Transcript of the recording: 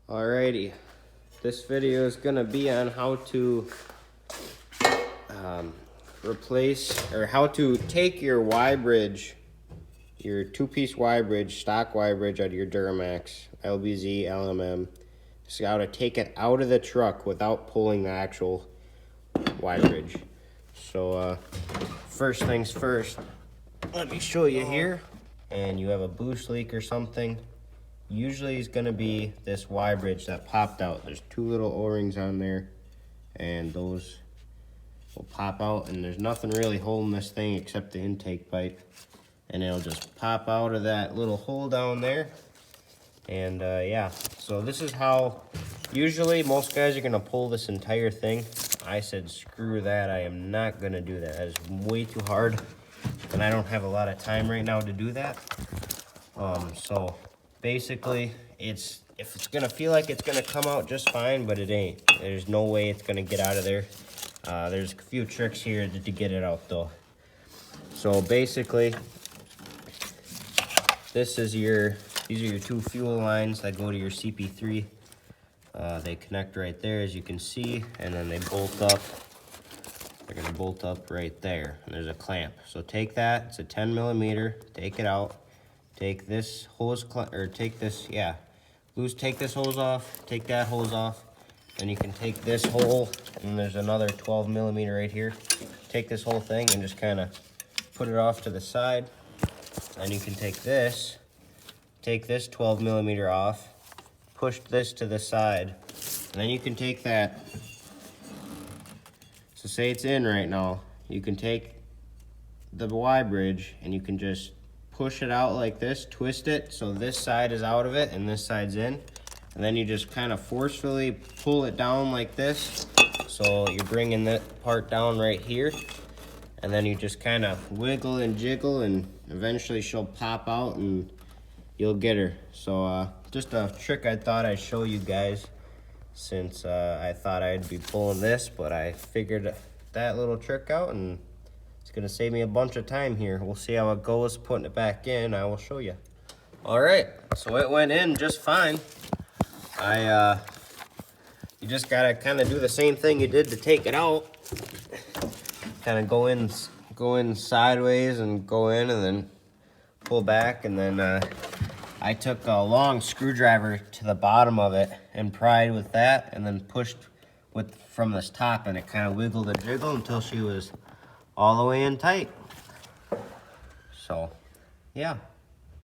Alrighty, this video is gonna be on how to replace, or how to take your Y bridge, your two-piece Y bridge, stock Y bridge out of your Duramax, LBZ, LMM. Just how to take it out of the truck without pulling the actual Y bridge. So first things first, let me show you here. And you have a boost leak or something, usually it's gonna be this Y bridge that popped out. There's two little O-rings on there, and those will pop out, and there's nothing really holding this thing except the intake pipe, and it'll just pop out of that little hole down there. And yeah, so this is how usually most guys are gonna pull this entire thing. I said screw that, I am not gonna do that. That is way too hard, and I don't have a lot of time right now to do that. So basically, if it's gonna feel like it's gonna come out just fine, but it ain't. There's no way it's gonna get out of there. There's a few tricks here to get it out though. So basically, these are your two fuel lines that go to your CP3. They connect right there, as you can see, and then they bolt up. They're gonna bolt up right there, and there's a clamp. So take that, it's a 10mm, take it out. Take this hose, take this hose off, take that hose off. Then you can take this hole, and there's another 12mm right here. Take this whole thing and just kind of put it off to the side. Then you can take this 12mm off, push this to the side, and then you can take that. So say it's in right now, you can take the Y bridge and you can just push it out like this, twist it so this side is out of it and this side's in, and then you just kind of forcefully pull it down like this, so you're bringing that part down right here, and then you just kind of wiggle and jiggle, and eventually she'll pop out and you'll get her. So just a trick I thought I'd show you guys, since I thought I'd be pulling this, but I figured that little trick out, and it's gonna save me a bunch of time here. We'll see how it goes putting it back in. I will show you. All right, so it went in just fine. You just gotta kind of do the same thing you did to take it out. Kind of go in sideways and go in, and then pull back, and then I took a long screwdriver to the bottom of it and pried with that, and then pushed from this top, and it kind of wiggled and jiggled until she was all the way in tight. So, yeah.